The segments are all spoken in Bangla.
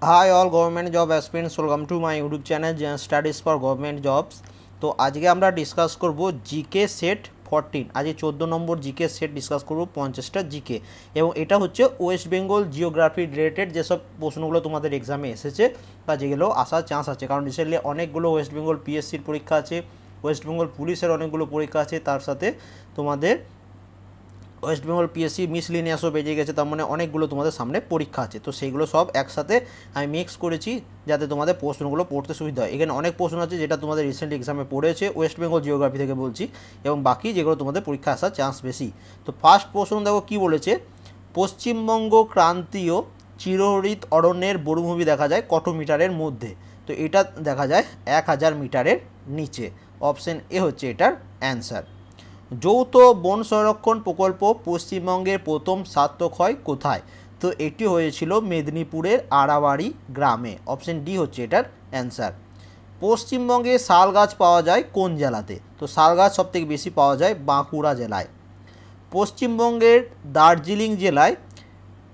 High all government job aspirants, welcome to my YouTube channel studies for government jobs. তো আজকে আমরা ডিসকাস করব জিকে সেট 14। আজকে 14 নম্বর জিকে সেট ডিসকাস করব, 50টা জিকে। এবং এটা হচ্ছে ওয়েস্ট বেঙ্গল জিওগ্রাফি রিলেটেড যেসব প্রশ্নগুলো তোমাদের এক্সামে এসেছে বা যেগুলো আসার চান্স আছে, কারণ রিসেন্টলি অনেকগুলো ওয়েস্ট বেঙ্গল পিএসসির পরীক্ষা আছে, ওয়েস্ট বেঙ্গল পুলিশের অনেকগুলো পরীক্ষা আছে, তার সাথে তোমাদের ওয়েস্ট বেঙ্গল পিএসসি মিসলিনিয়াসও বেজে গেছে, তার মানে অনেকগুলো তোমাদের সামনে পরীক্ষা আছে। তো সেইগুলো সব একসাথে আমি মিক্স করেছি যাতে তোমাদের প্রশ্নগুলো পড়তে সুবিধা হয়। এখানে অনেক প্রশ্ন আছে যেটা তোমাদের রিসেন্ট এক্সামে পড়েছে ওয়েস্ট বেঙ্গল জিওগ্রাফি থেকে বলছি, এবং বাকি যেগুলো তোমাদের পরীক্ষা আসার চান্স বেশি। তো ফার্স্ট প্রশ্ন দেখো কী বলেছে, পশ্চিমবঙ্গ ক্রান্তীয় চিরহরিত অরণ্যের বনভূমি দেখা যায় কত মিটারের মধ্যে? তো এটা দেখা যায় 1000 মিটারের নিচে। অপশন এ হচ্ছে এটার অ্যান্সার। যৌথ বন সংরক্ষণ প্রকল্প পশ্চিমবঙ্গের প্রথম সার্থক হয় কোথায়? তো এটি হয়েছিল মেদিনীপুরের আড়াবাড়ি গ্রামে। অপশন ডি হচ্ছে এটার অ্যান্সার। পশ্চিমবঙ্গে শাল গাছ পাওয়া যায় কোন জেলাতে? তো শাল গাছ সবথেকে বেশি পাওয়া যায় বাঁকুড়া জেলায়। পশ্চিমবঙ্গের দার্জিলিং জেলায়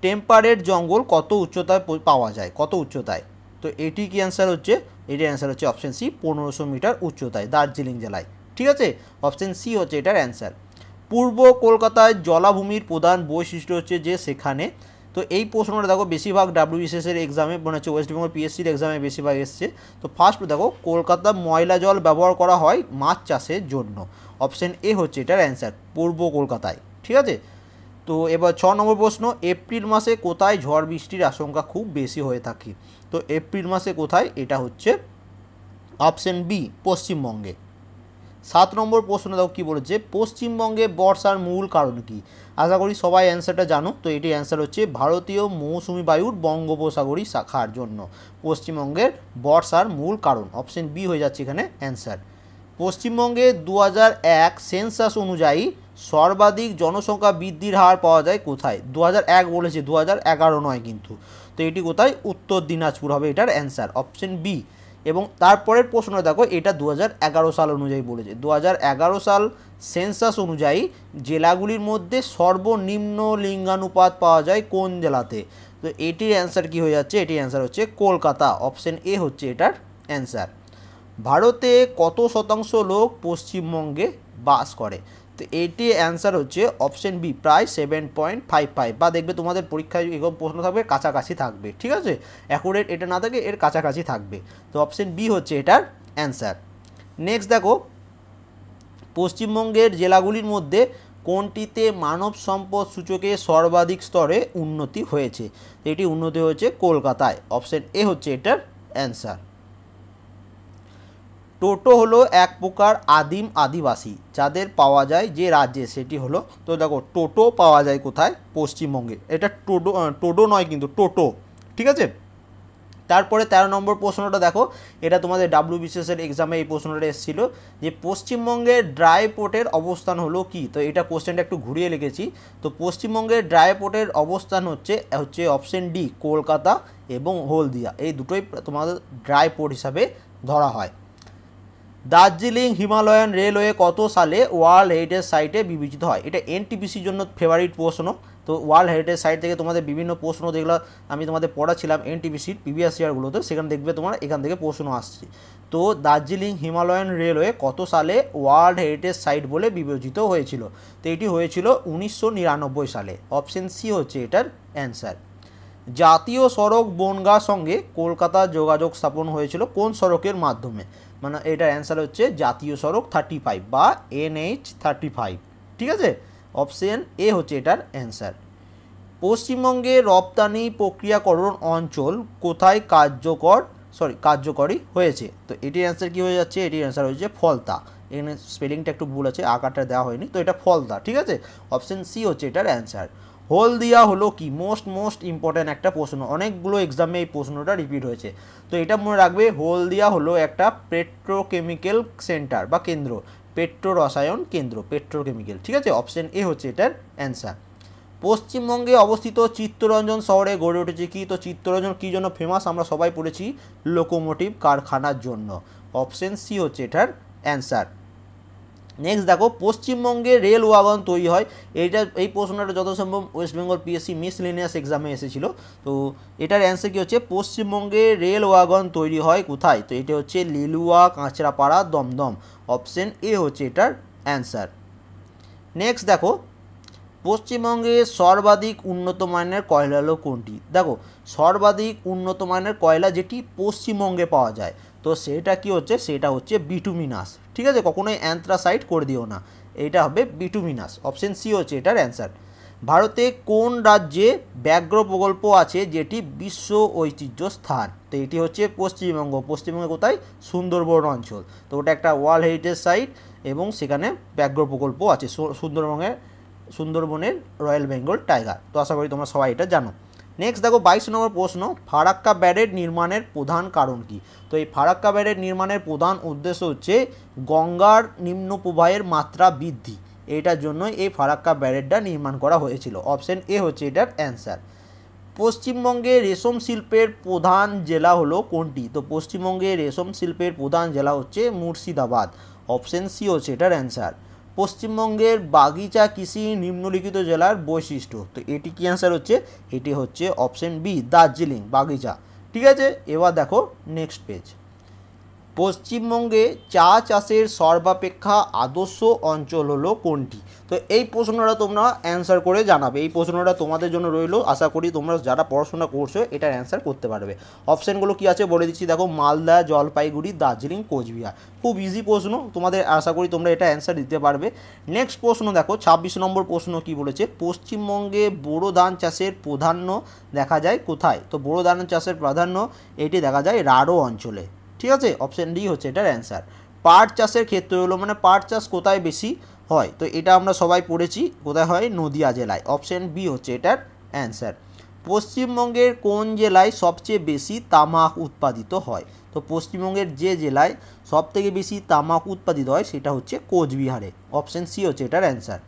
টেম্পারেট জঙ্গল কত উচ্চতায় পাওয়া যায়, কত উচ্চতায়? তো এটি কি অ্যান্সার হচ্ছে? এটির অ্যান্সার হচ্ছে অপশন সি, 1500 মিটার উচ্চতায় দার্জিলিং জেলায়। ঠিক আছে, অপশন সি হচ্ছে এটার অ্যান্সার। পূর্ব কলকাতায় জলাভূমির প্রধান বৈশিষ্ট্য হচ্ছে যে সেখানে। তো এই প্রশ্নটা দেখো বেশিরভাগ ডাব্লিউবিসিএসের এক্সামে মনে হচ্ছে ওয়েস্ট বেঙ্গল পিএসসির এক্সামে বেশিরভাগ এসছে। তো ফার্স্ট দেখো, কলকাতা ময়লা জল ব্যবহার করা হয় মাছ চাষের জন্য। অপশন এ হচ্ছে এটার অ্যান্সার, পূর্ব কলকাতায়। ঠিক আছে, তো এবার 6 নম্বর প্রশ্ন, এপ্রিল মাসে কোথায় ঝড় বৃষ্টির আশঙ্কা খুব বেশি হয়ে থাকে? তো এপ্রিল মাসে কোথায়? এটা হচ্ছে অপশন বি, পশ্চিমবঙ্গে। 7 নম্বর প্রশ্ন দাও কী বলেছে, পশ্চিমবঙ্গে বর্ষার মূল কারণ কি? আশা করি সবাই অ্যান্সারটা জানো। তো এটি অ্যান্সার হচ্ছে ভারতীয় মৌসুমি বায়ুর বঙ্গোপসাগরী শাখার জন্য পশ্চিমবঙ্গের বর্ষার মূল কারণ। অপশন বি হয়ে যাচ্ছে এখানে অ্যান্সার। পশ্চিমবঙ্গে 2001 সেন্সাস অনুযায়ী সর্বাধিক জনসংখ্যা বৃদ্ধির হার পাওয়া যায় কোথায়? 2001 বলেছে, 2011 নয় কিন্তু। তো এটি কোথায়? উত্তর দিনাজপুর হবে এটার অ্যান্সার, অপশন বি। এবং তারপরের প্রশ্নটা দেখো, এটা 2011 সাল অনুযায়ী বলেছে। 2011 সাল সেন্সাস অনুযায়ী জেলাগুলির মধ্যে সর্বনিম্ন লিঙ্গানুপাত পাওয়া যায় কোন জেলাতে? তো এটির অ্যান্সার কি হয়ে যাচ্ছে? এটির অ্যান্সার হচ্ছে কলকাতা। অপশন এ হচ্ছে এটার অ্যান্সার। ভারতে কত শতাংশ লোক পশ্চিমবঙ্গে বাস করে? তো এটির অ্যান্সার হচ্ছে অপশন বি, প্রায় 7.55। বা দেখবে তোমাদের পরীক্ষায় এরকম প্রশ্ন থাকবে কাছাকাছি থাকবে। ঠিক আছে, অ্যাকুরেট এটা না থাকে, এর কাছাকাছি থাকবে। তো অপশন বি হচ্ছে এটার অ্যান্সার। নেক্সট দেখো, পশ্চিমবঙ্গের জেলাগুলির মধ্যে কোনটিতে মানব সম্পদ সূচকে সর্বাধিক স্তরে উন্নতি হয়েছে? এটি উন্নতি হয়েছে কলকাতায়। অপশন এ হচ্ছে এটার অ্যান্সার। টোটো হলো এক প্রকার আদিম আদিবাসী যাদের পাওয়া যায় যে রাজ্যে, সেটি হলো। তো দেখো, টোটো পাওয়া যায় কোথায়? পশ্চিমবঙ্গে। এটা টোটো টোটো নয় কিন্তু, টোটো। ঠিক আছে, তারপরে 13 নম্বর প্রশ্নটা দেখো, এটা তোমাদের ডাব্লিউবিসিএসের এক্সামে এই প্রশ্নটা এসেছিলো যে পশ্চিমবঙ্গের ড্রাই পোর্টের অবস্থান হলো কি? তো এটা কোশ্চেনটা একটু ঘুরিয়ে লিখেছি। তো পশ্চিমবঙ্গের ড্রাই পোর্টের অবস্থান হচ্ছে অপশন ডি, কলকাতা এবং হলদিয়া। এই দুটোই তোমাদের ড্রাই পোর্ট হিসাবে ধরা হয়। দার্জিলিং হিমালয়ান রেলওয়ে কত সালে ওয়ার্ল্ড হেরিটেজ সাইটে বিবেচিত হয়? এটা এনটিপিসির জন্য ফেভারিট প্রশ্ন। তো ওয়ার্ল্ড হেরিটেজ সাইট থেকে তোমাদের বিভিন্ন প্রশ্ন, যেগুলো আমি তোমাদের পড়াছিলাম এনটিপিসির প্রিভিয়াস ইয়ারগুলোতে, সেখানে দেখবে তোমার এখান থেকে প্রশ্ন আসছে। তো দার্জিলিং হিমালয়ান রেলওয়ে কত সালে ওয়ার্ল্ড হেরিটেজ সাইট বলে বিবেচিত হয়েছিল? তো এটি হয়েছিল 1999 সালে। অপশন সি হচ্ছে এটার অ্যান্সার। জাতীয় সড়ক বনগাঁর সঙ্গে কলকাতার যোগাযোগ স্থাপন হয়েছিল কোন সড়কের মাধ্যমে? মানে এটার অ্যান্সার হচ্ছে জাতীয় সড়ক 35 বা NH35। ঠিক আছে, অপশন এ হচ্ছে এটার অ্যান্সার। পশ্চিমবঙ্গে রপ্তানি প্রক্রিয়াকরণ অঞ্চল কোথায় কার্যকরী হয়েছে? তো এটির অ্যান্সার কী হয়ে যাচ্ছে? এটির অ্যান্সার হচ্ছে ফলতা। এখানে স্পেলিংটা একটু ভুল আছে, আকারটা দেওয়া হয়নি, তো এটা ফলতা। ঠিক আছে, অপশন সি হচ্ছে এটার অ্যান্সার। হলদিয়া হলো কি? মোস্ট ইম্পর্ট্যান্ট একটা প্রশ্ন, অনেকগুলো এক্সামে এই প্রশ্নটা রিপিট হয়েছে। তো এটা মনে রাখবে, হলদিয়া হলো একটা পেট্রোকেমিক্যাল সেন্টার বা কেন্দ্র, পেট্রো রসায়ন কেন্দ্র, পেট্রোকেমিক্যাল। ঠিক আছে, অপশন এ হচ্ছে এটার অ্যান্সার। পশ্চিমবঙ্গে অবস্থিত চিত্তরঞ্জন শহরে গড়ে উঠেছে কি? তো চিত্তরঞ্জন কী জন্য ফেমাস? আমরা সবাই পড়েছি লোকোমোটিভ কারখানার জন্য। অপশন সি হচ্ছে এটার অ্যান্সার। নেক্সট দেখো পশ্চিমবঙ্গে রেল ওয়াগন তৈরি হয়, এই প্রশ্নটা যত সম্ভব ওয়েস্ট বেঙ্গল পিএসসি মিসলেনিয়াস এক্সামে এসেছিল। তো এটার অ্যান্সার কী হচ্ছে, পশ্চিমবঙ্গে রেল ওয়াগন তৈরি হয় কোথায়, তো এটা হচ্ছে লিলুয়া, কাঁচরাপাড়া, দমদম। অপশন এ হচ্ছে এটার অ্যান্সার। নেক্সট দেখো পশ্চিমবঙ্গে সর্বাধিক উন্নত মানের কয়লা হলো কোনটি। দেখো সর্বাধিক উন্নত মানের কয়লা যেটি পশ্চিমবঙ্গে পাওয়া যায়, তো সেটা কি হচ্ছে, সেটা হচ্ছে বিটুমিনাস। ঠিক আছে, কখনোই অ্যান্থ্রাসাইট করে দিও না, এইটা হবে বিটুমিনাস। অপশন সি হচ্ছে এটার অ্যান্সার। ভারতে কোন রাজ্যে ব্যাঘ্র প্রকল্প আছে যেটি বিশ্ব ঐতিহ্য স্থান, তো এটি হচ্ছে পশ্চিমবঙ্গ। পশ্চিমবঙ্গে কোথায়, সুন্দরবন অঞ্চল, তো ওটা একটা ওয়ার্ল্ড হেরিটেজ সাইট এবং সেখানে ব্যাঘ্র প্রকল্প আছে সুন্দরবনের রয়্যাল বেঙ্গল টাইগার। তো আশা করি তোমরা সবাই এটা জানো। নেক্সট দেখো 22 নম্বর প্রশ্ন, ফারাক্কা ব্যারেজ নির্মাণের প্রধান কারণ কি। তো এই ফারাক্কা ব্যারেজ নির্মাণের প্রধান উদ্দেশ্য হচ্ছে গঙ্গার নিম্ন প্রবাহের মাত্রা বৃদ্ধি, এটার জন্য এই ফারাক্কা ব্যারেজটা নির্মাণ করা হয়েছিল। অপশন এ হচ্ছে এটার অ্যান্সার। পশ্চিমবঙ্গে রেশম শিল্পের প্রধান জেলা হলো কোনটি, তো পশ্চিমবঙ্গে রেশম শিল্পের প্রধান জেলা হচ্ছে মুর্শিদাবাদ। অপশন সি হচ্ছে এটার অ্যান্সার। পশ্চিমবঙ্গের বাগিচা কৃষি নিম্নলিখিত জেলার বৈশিষ্ট্য, তো এটি কি অ্যান্সার হচ্ছে, এটি হচ্ছে অপশন বি, দার্জিলিং বাগিচা। ঠিক আছে, এবার দেখো নেক্সট পেজ। পশ্চিমবঙ্গে চা চাষের সর্বাপেক্ষা আদর্শ অঞ্চল হলো কোনটি, তো এই প্রশ্নটা তোমরা অ্যান্সার করে জানাবে, এই প্রশ্নটা তোমাদের জন্য রইলো। আশা করি তোমরা যারা পড়াশোনা করছো এটার অ্যান্সার করতে পারবে। অপশানগুলো কি আছে বলে দিচ্ছি, দেখো মালদা, জলপাইগুড়ি, দার্জিলিং, কোচবিহার। খুব ইজি প্রশ্ন তোমাদের, আশা করি তোমরা এটা অ্যান্সার দিতে পারবে। নেক্সট প্রশ্ন দেখো 26 নম্বর প্রশ্ন কি বলেছে, পশ্চিমবঙ্গে বোরো ধান চাষের প্রাধান্য দেখা যায় কোথায়, তো বোরো ধান চাষের প্রাধান্য এটি দেখা যায় রাঢ় অঞ্চলে। ঠিক আছে, অপশন ডি হচ্ছে এটার অ্যান্সার। পাট চাষের ক্ষেত্রে হলো, মানে পাট চাষ কোথায় বেশি হয়, তো এটা আমরা সবাই পড়েছি, কোথায় হয়, নদিয়া জেলায়। অপশন বি হচ্ছে এটার অ্যান্সার। পশ্চিমবঙ্গের কোন জেলায় সবচেয়ে বেশি তামাক উৎপাদিত হয়, তো পশ্চিমবঙ্গের যে জেলায় সবথেকে বেশি তামাক উৎপাদিত হয় সেটা হচ্ছে কোচবিহারে। অপশন সি হচ্ছে এটার অ্যান্সার।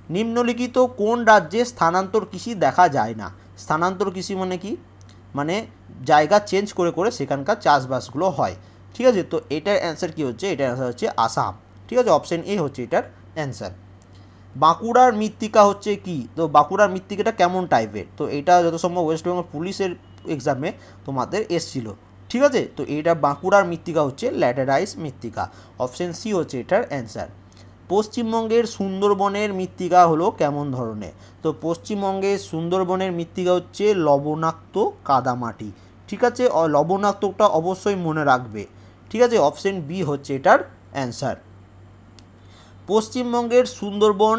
নিম্নলিখিত কোন রাজ্যে স্থানান্তর কৃষি দেখা যায় না, স্থানান্তর কৃষি মানে কি, মানে জায়গা চেঞ্জ করে করে সেখানকার চাষবাসগুলো হয়। ঠিক আছে, তো এটার অ্যান্সার কী হচ্ছে, এটার অ্যান্সার হচ্ছে আসাম। ঠিক আছে, অপশন এ হচ্ছে এটার অ্যান্সার। বাঁকুড়ার মৃত্তিকা হচ্ছে কি, তো বাঁকুড়ার মৃত্তিকাটা কেমন টাইপের, তো এটা যত সম্ভব ওয়েস্ট বেঙ্গল পুলিশের এক্সামে তোমাদের এসছিল। ঠিক আছে, তো এটা বাঁকুড়ার মৃত্তিকা হচ্ছে ল্যাটেরাইস মৃত্তিকা। অপশন সি হচ্ছে এটার অ্যান্সার। পশ্চিমবঙ্গের সুন্দরবনের মৃত্তিকা হলো কেমন ধরনের, তো পশ্চিমবঙ্গের সুন্দরবনের মৃত্তিকা হচ্ছে লবণাক্ত কাদামাটি। ঠিক আছে, লবণাক্তটা অবশ্যই মনে রাখবে। ঠিক আছে, অপশন বি হচ্ছে এটার অ্যান্সার। পশ্চিমবঙ্গের Sundarban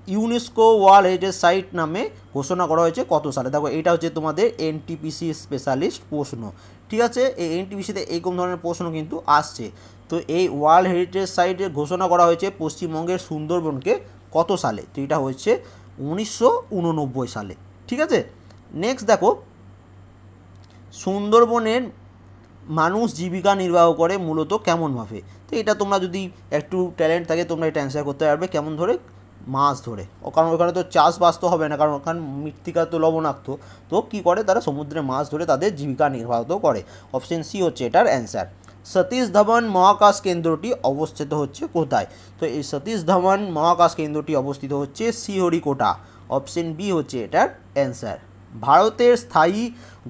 UNESCO world heritage site নামে ঘোষণা করা হয়েছে কত সালে, দেখো এটা হচ্ছে তোমাদের এনটিপিসি স্পেশালিস্ট প্রশ্ন। ঠিক আছে, এই এনটিপিসিতে এইরকম ধরনের প্রশ্ন কিন্তু আসছে। তো এই ওয়ার্ল্ড হেরিটেজ সাইটে ঘোষণা করা হয়েছে পশ্চিমবঙ্গের সুন্দরবনকে কত সালে, তো এটা হচ্ছে 1989 সালে। ঠিক আছে, নেক্সট দেখো সুন্দরবনের মানুষ জীবিকা নির্বাহ করে মূলত কেমনভাবে, তো এটা তোমরা যদি একটু ট্যালেন্ট থাকে তোমরা এটা অ্যান্সার করতে পারবে, কেমন ধরে, মাছ ধরে। কারণ ওখানে তো চাষবাস তো হবে না, কারণ ওখানে মৃত্তিকা তো লবণাক্ত, তো কী করে তারা সমুদ্রে মাছ ধরে তাদের জীবিকা নির্বাহ করে। অপশন সি হচ্ছে এটার অ্যান্সার। সতীশ ধাওয়ান মহাকাশ কেন্দ্রটি অবস্থিত হচ্ছে কোথায়, তো এই সতীশ ধাওয়ান মহাকাশ কেন্দ্রটি অবস্থিত হচ্ছে শ্রীহরিকোটা। অপশন বি হচ্ছে এটার অ্যান্সার। ভারতের স্থায়ী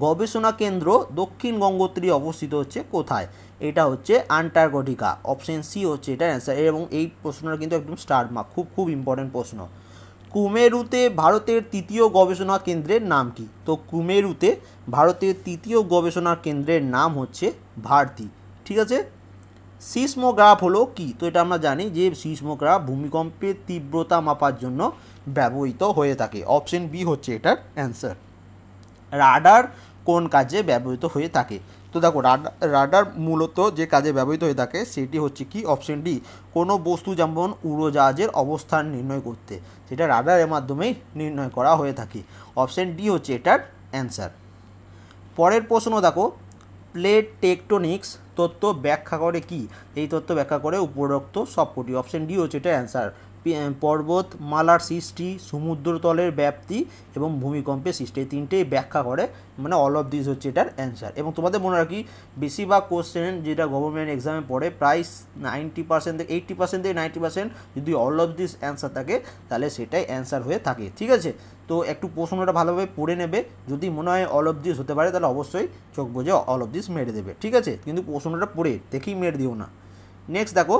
গবেষণা কেন্দ্র দক্ষিণ গঙ্গোত্রী অবস্থিত হচ্ছে কোথায়, এটা হচ্ছে আন্টার্কটিকা। অপশন সি হচ্ছে এটার অ্যান্সার, এবং এই প্রশ্নটা কিন্তু একদম স্টার মার্ক, খুব ইম্পর্টেন্ট প্রশ্ন। কুমেরুতে ভারতের তৃতীয় গবেষণা কেন্দ্রের নাম কি, তো কুমেরুতে ভারতের তৃতীয় গবেষণা কেন্দ্রের নাম হচ্ছে ভারতী। ঠিক আছে, সিসমোগ্রাফ হলো কি, তো এটা আমরা জানি যে সিসমোগ্রাফ ভূমিকম্পের তীব্রতা মাপার জন্য ব্যবহৃত হয়ে থাকে। অপশন বি হচ্ছে এটার অ্যান্সার। রাডার কোন কাজে ব্যবহৃত হয়ে থাকে, তো দেখো রাডার মূলত যে কাজে ব্যবহৃত হয়ে থাকে সেটি হচ্ছে কি, অপশন ডি, কোনো বস্তু যেমন উড়োজাহাজের অবস্থান নির্ণয় করতে, সেটা রাডারের মাধ্যমেই নির্ণয় করা হয়ে থাকে। অপশন ডি হচ্ছে এটার অ্যান্সার। পরের প্রশ্ন দেখো, প্লেট টেকটোনিক্স তত্ত্ব ব্যাখ্যা করে কি, এই তত্ত্ব ব্যাখ্যা করে উপরোক্ত সবকটি। অপশন ডি হচ্ছে এটা অ্যান্সার। পর্বতমালার সৃষ্টি, সমুদ্রতলের ব্যাপ্তি এবং ভূমিকম্পের সৃষ্টি, এই তিনটেই ব্যাখ্যা করে, মানে অল অফ দিস হচ্ছে এটার অ্যান্সার। এবং তোমাদের মনে রাখি বেশিরভাগ কোশ্চেন যেটা গভর্নমেন্ট এক্সামে পড়ে প্রায় 90% থেকে 80% থেকে 90% যদি অল অফ দিস অ্যান্সার থাকে তাহলে সেটাই অ্যান্সার হয়ে থাকে, ঠিক আছে। তো একটু প্রশ্নটা ভালোভাবে পড়ে নেবে, যদি মনে হয় অল অফ দিস হতে পারে তাহলে অবশ্যই চোখ বুজে অল অফ দিস মেরে দেবে, ঠিক আছে, কিন্তু প্রশ্নটা পড়ে দেখেই মেরে দিও না। নেক্সট দেখো,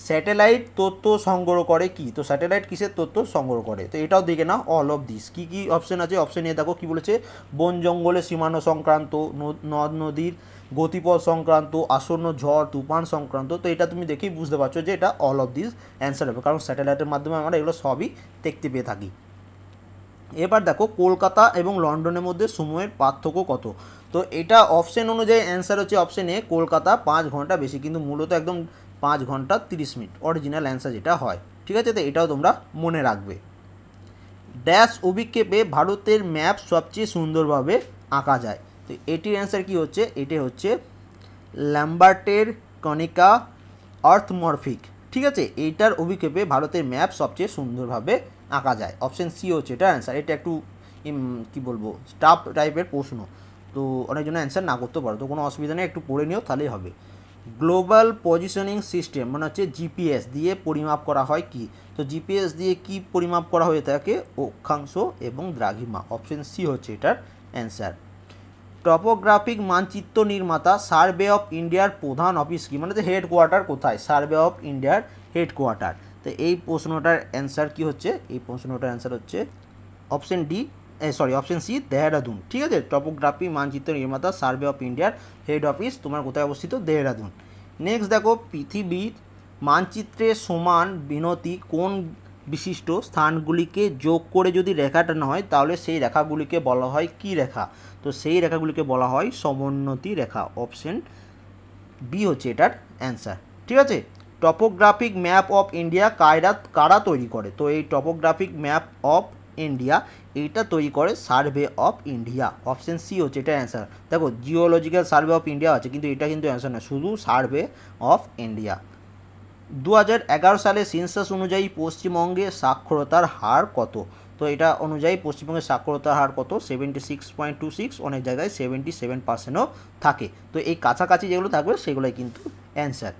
স্যাটেলাইট তথ্য সংগ্রহ করে কি? তো স্যাটেলাইট কিসের তথ্য সংগ্রহ করে? তো এটাও দেখে নাও অল অফ দিস কী কী অপশন আছে। অপশন এ দেখো কী বলেছে, বন জঙ্গলের সীমানা সংক্রান্ত, নদ নদীর গতিপথ সংক্রান্ত, আসন্ন ঝড় তুফান সংক্রান্ত। তো এটা তুমি দেখেই বুঝতে পারছো যে এটা অল অফ দিস অ্যান্সার হবে, কারণ স্যাটেলাইটের মাধ্যমে আমরা এগুলো সবই দেখতে পেয়ে থাকি। এবার দেখো, কলকাতা এবং লন্ডনের মধ্যে সময়ের পার্থক্য কত? তো এটা অপশন অনুযায়ী অ্যান্সার হচ্ছে অপশন এ, কলকাতা 5 ঘন্টা বেশি, কিন্তু মূলত একদম 5 ঘন্টা 30 মিনিট অরিজিনাল অ্যান্সার যেটা হয়, ঠিক আছে। তো এটাও তোমরা মনে রাখবে। ড্যাশ অভিক্ষেপে ভারতের ম্যাপ সবচেয়ে সুন্দরভাবে আঁকা যায়? তো এটির অ্যান্সার কি হচ্ছে? এটি হচ্ছে ল্যাম্বার্টের কনিকা আর্থমরফিক, ঠিক আছে। এইটার অভিক্ষেপে ভারতের ম্যাপ সবচেয়ে সুন্দরভাবে আঁকা যায়, অপশন সি হচ্ছে এটা অ্যান্সার। এটা একটু কি বলবো, স্টাফ টাইপের প্রশ্ন, তো অনেকজন অ্যান্সার না করতে পারো, তো কোনো অসুবিধা নেই, একটু পড়ে নিও তাহলেই হবে। গ্লোবাল পজিশনিং সিস্টেম মানে হচ্ছে জিপিএস দিয়ে পরিমাপ করা হয় কি? তো জিপিএস দিয়ে কি পরিমাপ করা হয়ে থাকে? অক্ষাংশ এবং দ্রাঘিমা, অপশন সি হচ্ছে এটার অ্যান্সার। টপোগ্রাফিক মানচিত্র নির্মাতা সার্ভে অফ ইন্ডিয়ার প্রধান অফিস কি? মানে হেডকোয়ার্টার কোথায়? সার্ভে অফ ইন্ডিয়ার হেডকোয়ার্টার। তো এই প্রশ্নটার অ্যান্সার কি হচ্ছে? এই প্রশ্নটার অ্যান্সার হচ্ছে option D, option C, Dehradun, ঠিক আছে। টপোগ্রাফি মানচিত্র নির্মাতা সার্ভে অফ ইন্ডিয়ার হেড অফিস তোমার কোথায় অবস্থিত? দেহরাদুন। নেক্সট দেখো, পৃথিবীর মানচিত্রের সমান বিনতি কোন বিশিষ্ট স্থানগুলিকে যোগ করে যদি রেখা টানা হয় তাহলে সেই রেখাগুলিকে বলা হয় কি রেখা? তো সেই রেখাগুলিকে বলা হয় সমোন্নতি রেখা, অপশন বি হচ্ছে এটার অ্যান্সার, ঠিক আছে। টপোগ্রাফিক ম্যাপ অফ ইন্ডিয়া কারা তৈরি করে? তো এই টপোগ্রাফিক ম্যাপ অফ ইন্ডিয়া এইটা তৈরি করে survey of India, option C হচ্ছে এটা অ্যান্সার। দেখো, জিওলজিক্যাল সার্ভে অফ ইন্ডিয়া আছে, কিন্তু এটা কিন্তু অ্যান্সার না, শুধু সার্ভে অফ ইন্ডিয়া। 2011 সালে সেন্সাস অনুযায়ী পশ্চিমবঙ্গে সাক্ষরতার হার কত? তো এটা অনুযায়ী পশ্চিমবঙ্গের সাক্ষরতার হার কত? 76.26, অনেক জায়গায় 77%ও থাকে। তো এই কাছাকাছি যেগুলো থাকবে সেগুলোই কিন্তু অ্যান্সার।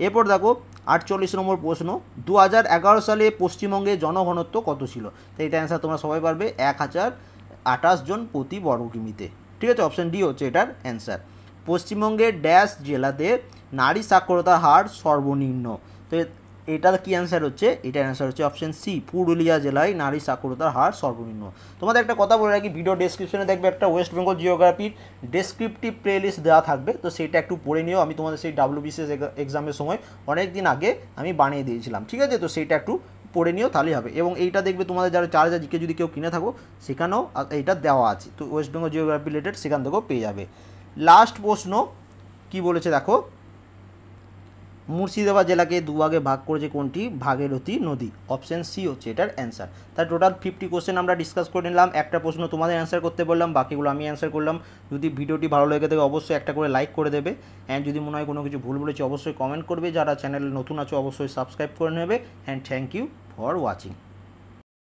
এরপর দেখো 48 নম্বর প্রশ্ন, 2011 সালে পশ্চিমবঙ্গের জনঘনত্ব কত ছিল? তো এটা অ্যান্সার তোমরা সবাই পারবে, 1028 জন প্রতি বর্গ কিমিতে, ঠিক আছে। অপশন ডি হচ্ছে এটার অ্যান্সার। পশ্চিমবঙ্গের ড্যাশ জেলাতে নারী সাক্ষরতার হার সর্বনিম্ন? তো এটার কি অ্যান্সার হচ্ছে? এটার অ্যান্সার হচ্ছে অপশন সি, পুরুলিয়া জেলায় নারী সাক্ষরতার হার সর্বনিম্ন। তোমাদের একটা কথা বলে রাখি, ভিডিও ডেসক্রিপশনে দেখবে একটা ওয়েস্ট বেঙ্গল জিওগ্রাফির ডেসক্রিপটিভ প্লেলিস্ট দেওয়া থাকবে, তো সেটা একটু পড়ে নিও। আমি তোমাদের সেই WBCS এক্সামের সময় অনেক দিন আগে আমি বানিয়ে দিয়েছিলাম, ঠিক আছে। তো সেইটা একটু পড়ে নিও তাহলেই হবে। এবং এইটা দেখবে তোমাদের যারা 4000 জিকে যদি কেউ কিনে থাকো সেখানেও এইটা দেওয়া আছে, তো ওয়েস্ট বেঙ্গল জিওগ্রাফি রিলেটেড সেখান থেকেও পেয়ে যাবে। লাস্ট প্রশ্ন কি বলেছে দেখো, মুর্শিদাবাদ জেলাকে দুভাগে ভাগ করেছে কোনটি? ভাগীরথী নদী, অপশন সি হচ্ছে এটার অ্যান্সার। তাই টোটাল 50 কোশ্চেন আমরা ডিসকাস করে নিলাম, একটা প্রশ্ন তোমাদের অ্যান্সার করতে বললাম, বাকিগুলো আমি অ্যান্সার করলাম। যদি ভিডিওটি ভালো লেগে থাকে অবশ্যই একটা করে লাইক করে দেবে, অ্যান্ড যদি মনে হয় কোনো কিছু ভুল বলেছি অবশ্যই কমেন্ট করবে, যারা চ্যানেলে নতুন আছো অবশ্যই সাবস্ক্রাইব করে নেবে, and thank you for watching.